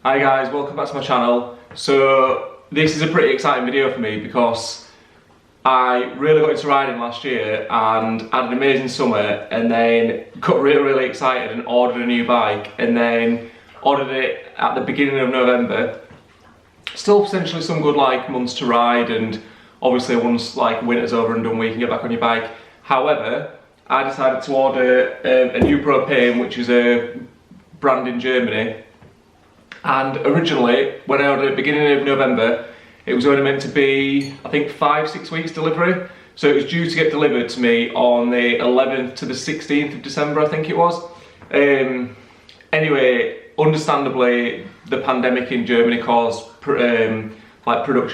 Hi guys, welcome back to my channel. So this is a pretty exciting video for me because I really got into riding last year and had an amazing summer, and then got really excited and ordered a new bike, and then ordered it at the beginning of November. Still potentially some good months to ride, and obviously once winter's over and done we can get back on your bike. However, I decided to order a new Propain, which is a brand in Germany. And originally, when I ordered it at the beginning of November, it was only meant to be, I think, 5-6 weeks delivery. So it was due to get delivered to me on the 11th to the 16th of December, I think it was. Anyway, understandably, the pandemic in Germany caused production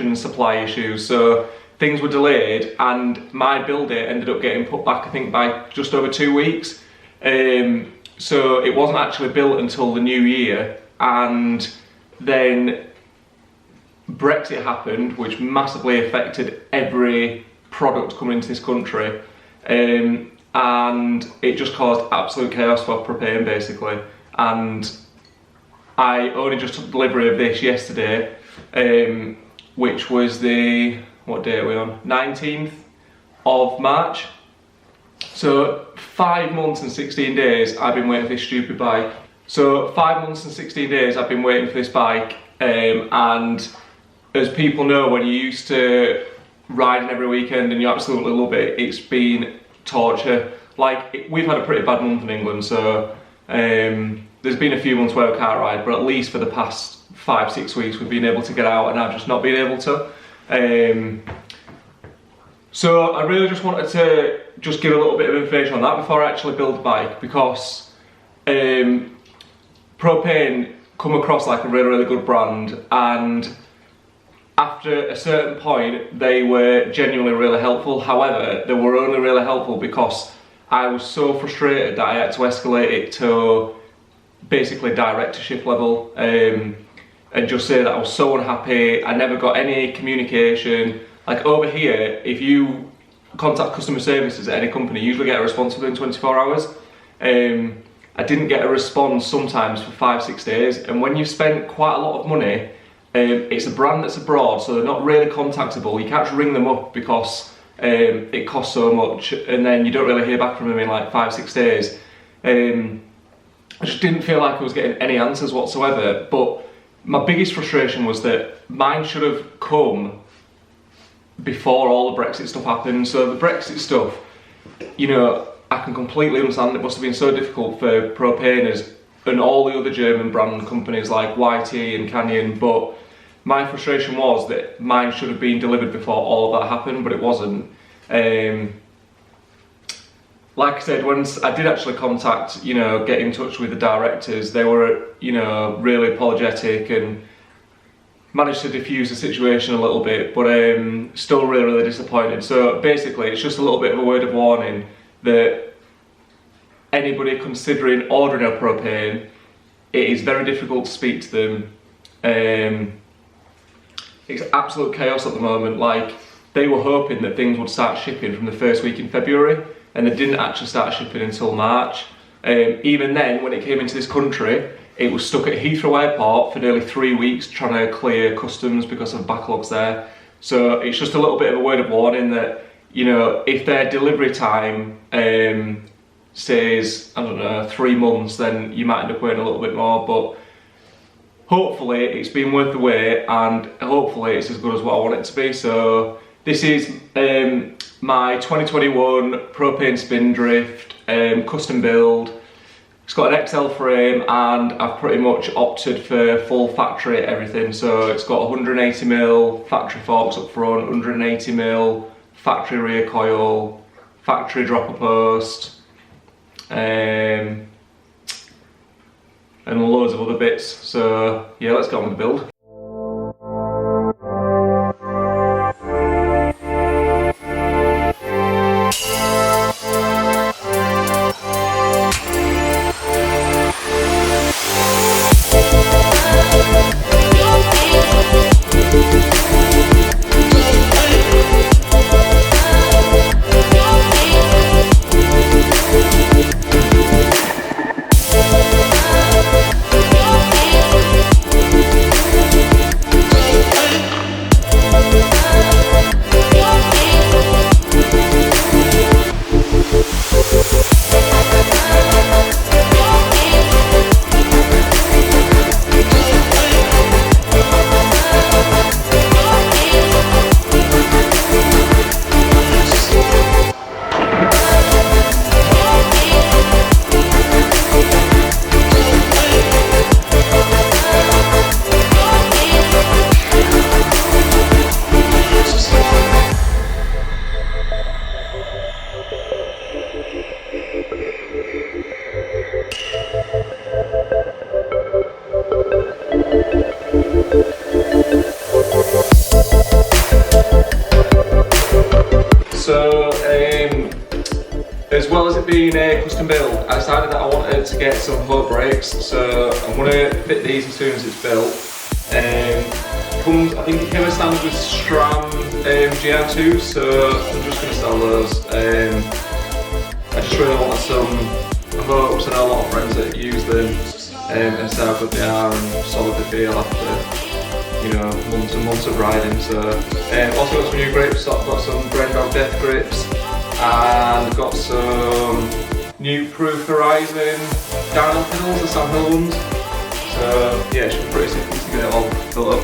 and supply issues. So things were delayed, and my build date ended up getting put back, I think, by just over 2 weeks. So it wasn't actually built until the new year. And then Brexit happened, which massively affected every product coming into this country, and it just caused absolute chaos for Propain basically. And I only just took delivery of this yesterday, which was the, what day are we on? 19th of March. So 5 months and 16 days I've been waiting for this stupid bike. So 5 months and 16 days I've been waiting for this bike, and as people know, when you're used to riding every weekend and you absolutely love it, it's been torture. We've had a pretty bad month in England, so there's been a few months where I can't ride, but at least for the past 5-6 weeks we've been able to get out, and I've just not been able to. So I really just wanted to just give a little bit of information on that before I actually build the bike, because Propain come across like a really good brand, and after a certain point they were genuinely really helpful. However, they were only really helpful because I was so frustrated that I had to escalate it to basically directorship level, and just say that I was so unhappy. I never got any communication. Like over here, if you contact customer services at any company, you usually get a response within 24 hours. I didn't get a response sometimes for 5-6 days, and when you've spent quite a lot of money, it's a brand that's abroad, so they're not really contactable. You can't just ring them up because it costs so much, and then you don't really hear back from them in 5-6 days. I just didn't feel like I was getting any answers whatsoever. But my biggest frustration was that mine should have come before all the Brexit stuff happened. So the Brexit stuff, you know, I can completely understand. It must have been so difficult for Propainers and all the other German brand companies like YT and Canyon, but my frustration was that mine should have been delivered before all of that happened, but it wasn't. Like I said, once I did actually contact, get in touch with the directors, they were, really apologetic and managed to diffuse the situation a little bit, but still really disappointed. So basically, it's just a little bit of a word of warning that anybody considering ordering a Propain, it is very difficult to speak to them. It's absolute chaos at the moment. They were hoping that things would start shipping from the first week in February, and they didn't actually start shipping until March. Even then, when it came into this country, it was stuck at Heathrow Airport for nearly 3 weeks trying to clear customs because of backlogs there. So it's just a little bit of a word of warning that, if their delivery time says, I don't know, 3 months, then you might end up waiting a little bit more. But hopefully it's been worth the wait, and hopefully it's as good as what I want it to be. So this is my 2021 Propain Spindrift custom build. It's got an XL frame, and I've pretty much opted for full factory everything. So it's got 180mm factory forks up front, 180mm factory rear coil, factory dropper post, and loads of other bits. So yeah, let's get on with the build. as well as it being a custom build, I decided that I wanted to get some hook brakes, so I'm going to fit these as soon as it's built. I think it came as standard with SRAM GR2, so I'm just going to sell those. I just really wanted some hooks. I know a lot of friends that use them and say how good they are and solid they feel after, you know, months and months of riding. So also got some new grips. So I've got some Braided Death grips, and got some new Proof Horizon downhill pedals, the Sandhill ones. So yeah, it should be pretty simple to get it all built up.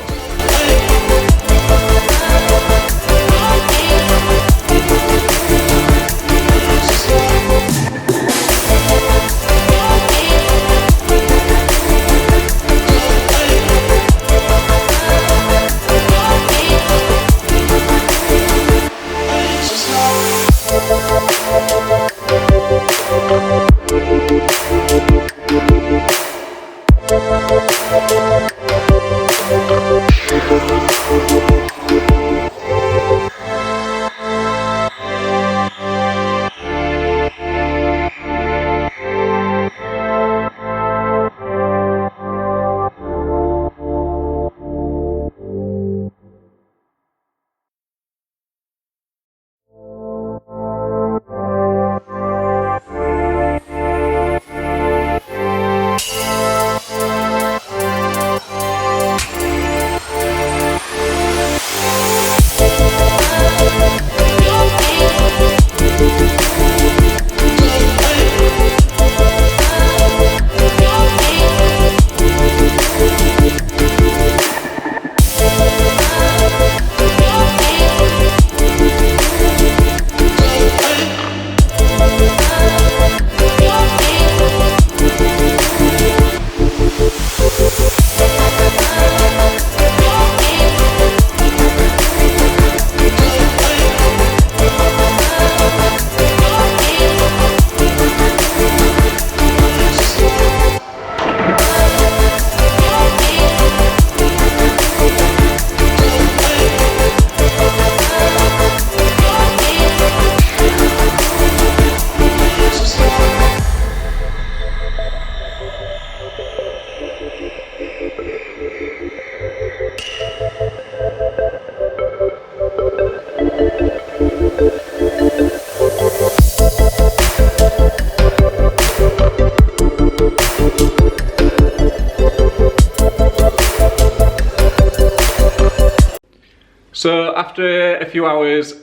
So after a few hours,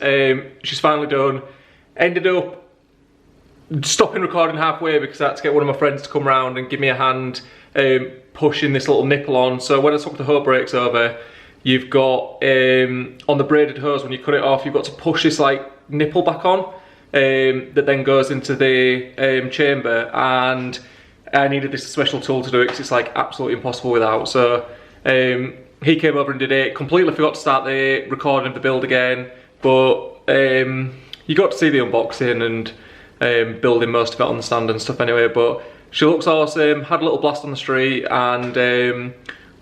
she's finally done. Ended up stopping recording halfway because I had to get one of my friends to come round and give me a hand pushing this little nipple on. So when I took the hose brakes over, you've got, on the braided hose, when you cut it off, you've got to push this like nipple back on that then goes into the chamber, and I needed this special tool to do it because it's like absolutely impossible without. So he came over and did it. Completely forgot to start the recording of the build again, but you got to see the unboxing and building most of it on the stand and stuff anyway. But she looks awesome, had a little blast on the street, and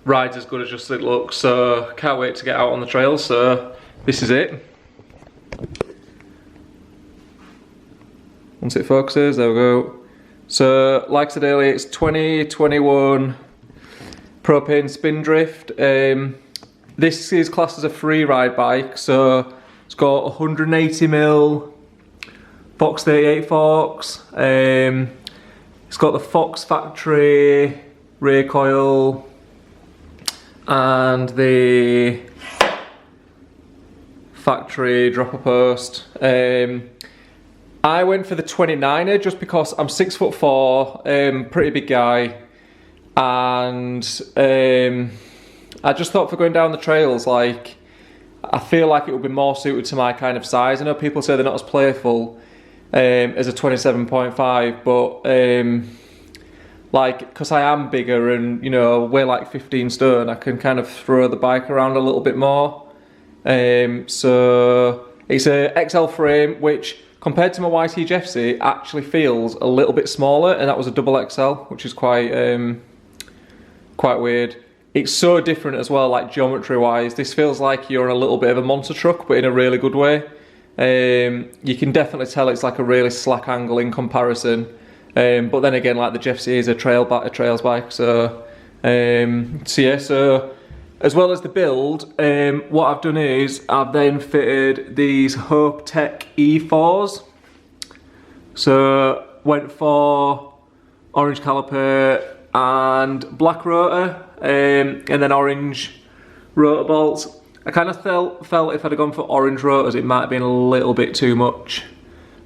rides as good as just it looks. So can't wait to get out on the trail. So this is it. Once it focuses, there we go. So like I said earlier, it's 2021 Propain Spindrift. This is classed as a free ride bike, so it's got 180mm Fox 38 forks. It's got the Fox factory rear coil and the factory dropper post. I went for the 29er just because I'm 6'4", pretty big guy, and I just thought for going down the trails, like, I feel like it would be more suited to my kind of size. I know people say they're not as playful as a 27.5, but like, because I am bigger and, you know, weigh like 15 stone, I can kind of throw the bike around a little bit more. So it's a XL frame, which compared to my YT Jeffsy actually feels a little bit smaller, and that was a double XL, which is quite weird. It's so different as well, like geometry wise. This feels like you're in a little bit of a monster truck, but in a really good way. You can definitely tell it's like a really slack angle in comparison. But then again, like the GFC is a trails bike, so yeah. So as well as the build, what I've done is I've then fitted these Hope Tech E4s. So went for orange caliper and black rotor, and then orange rotor bolts. I kind of felt if I'd have gone for orange rotors, it might have been a little bit too much.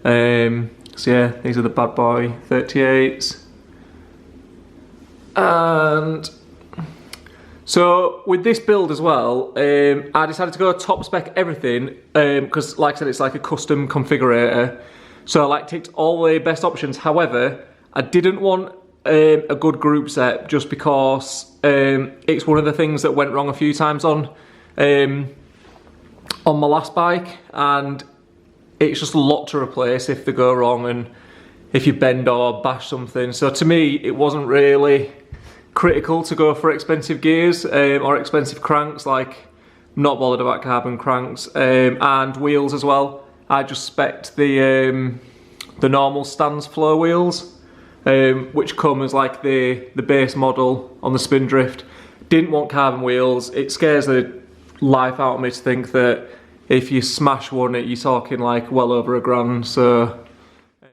So yeah, these are the bad boy 38s. And so with this build as well, I decided to go top spec everything, because like I said, it's like a custom configurator. So I like ticked all the best options. However, I didn't want a good group set just because it's one of the things that went wrong a few times on my last bike, and it's just a lot to replace if they go wrong and if you bend or bash something. So to me, it wasn't really critical to go for expensive gears or expensive cranks. Like, not bothered about carbon cranks, and wheels as well. I just spec'd the normal Stans flow wheels, which come as like the base model on the Spindrift. Didn't want carbon wheels. It scares the life out of me to think that if you smash one, you're talking like well over £1,000. So